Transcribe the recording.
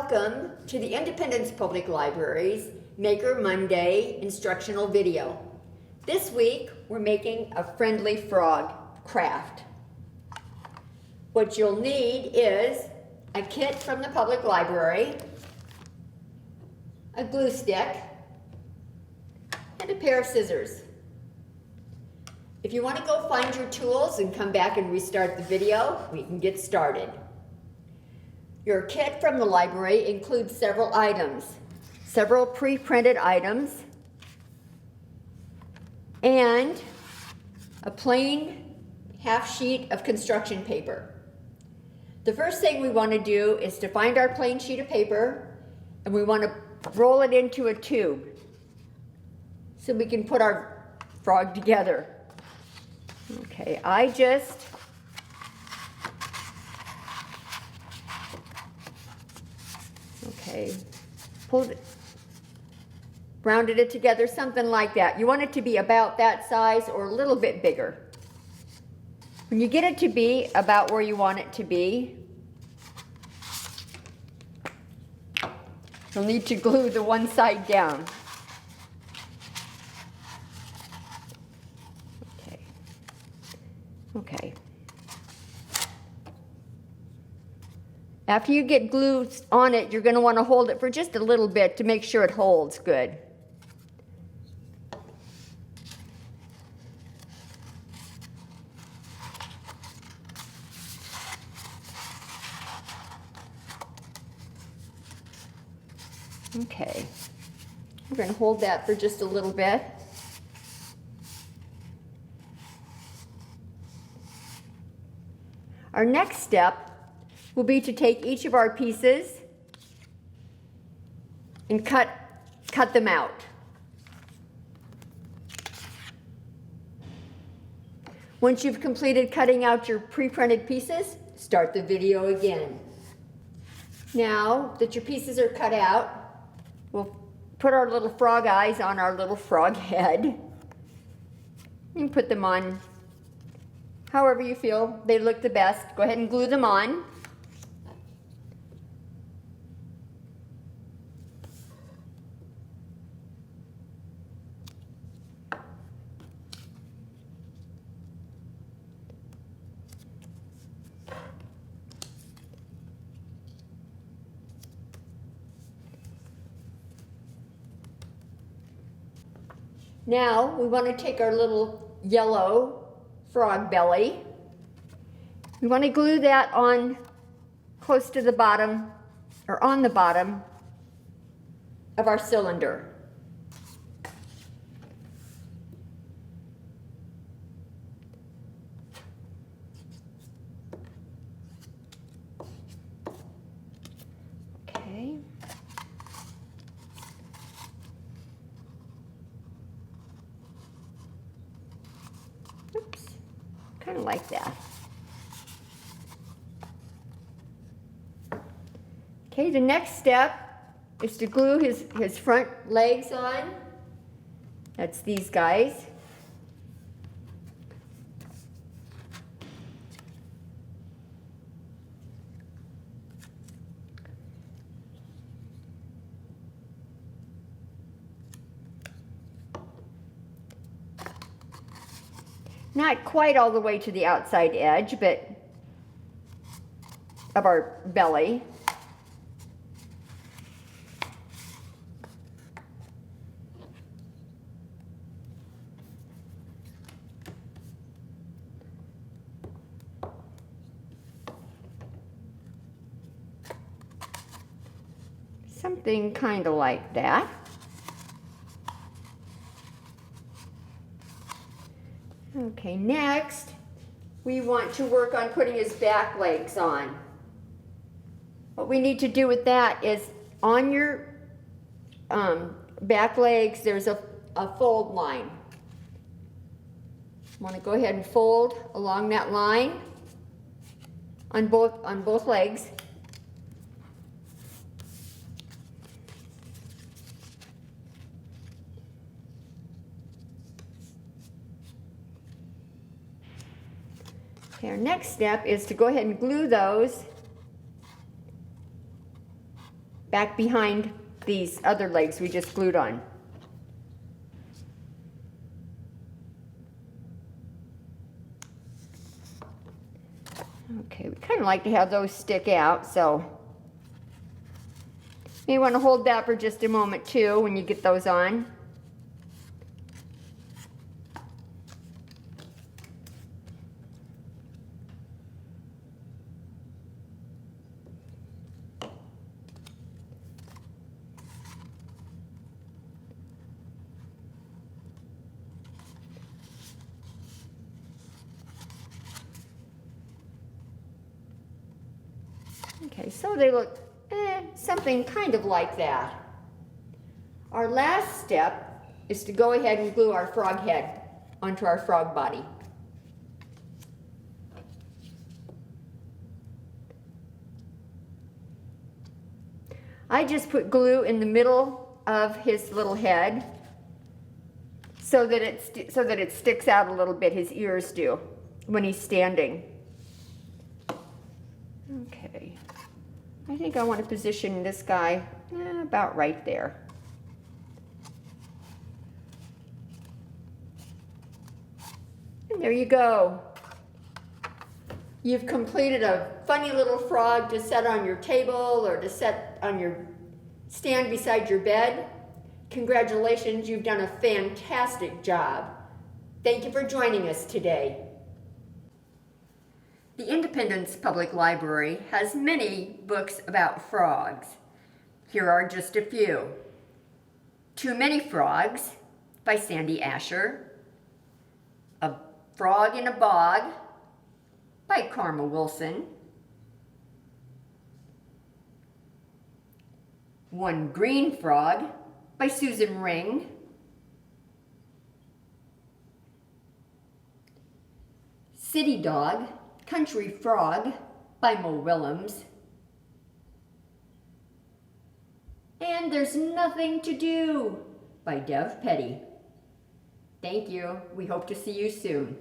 Welcome to the Independence Public Library's Maker Monday instructional video. This week, we're making a friendly frog craft. What you'll need is a kit from the public library, a glue stick, and a pair of scissors. If you want to go find your tools and come back and restart the video, we can get started. Your kit from the library includes several items, several pre-printed items, and a plain half sheet of construction paper. The first thing we want to do is to find our plain sheet of paper, and we want to roll it into a tube so we can put our frog together. Okay, I just pulled it, rounded it together, something like that. You want it to be about that size or a little bit bigger. When you get it to be about where you want it to be, you'll need to glue the one side down. Okay. After you get glue on it, you're going to want to hold it for just a little bit to make sure it holds good. Okay. We're going to hold that for just a little bit. Our next step will be to take each of our pieces and cut them out. Once you've completed cutting out your pre-printed pieces, start the video again. Now that your pieces are cut out, we'll put our little frog eyes on our little frog head and put them on however you feel they look the best. Go ahead and glue them on. Now we want to take our little yellow frog belly. We want to glue that on close to the bottom, or on the bottom of our cylinder. Okay. Kind of like that. Okay, the next step is to glue his front legs on. That's these guys. Not quite all the way to the outside edge, but of our belly. Something kind of like that. Okay, next, we want to work on putting his back legs on. What we need to do with that is on your back legs, there's a fold line. Want to go ahead and fold along that line on both legs. Okay, our next step is to go ahead and glue those back behind these other legs we just glued on. Okay, we kind of like to have those stick out, so you may want to hold that for just a moment too when you get those on. Okay, so they look something kind of like that. Our last step is to go ahead and glue our frog head onto our frog body. I just put glue in the middle of his little head so that it sticks out a little bit. His ears do when he's standing. Okay, I think I want to position this guy about right there. And there you go. You've completed a funny little frog to set on your table or to set on your stand beside your bed. Congratulations, you've done a fantastic job. Thank you for joining us today. The Independence Public Library has many books about frogs. Here are just a few. Too Many Frogs by Sandy Asher. A Frog in a Bog by Karma Wilson. One Green Frog by Susan Ring. City Dog, Country Frog by Mo Willems. And There's Nothing to Do by Dev Petty. Thank you. We hope to see you soon.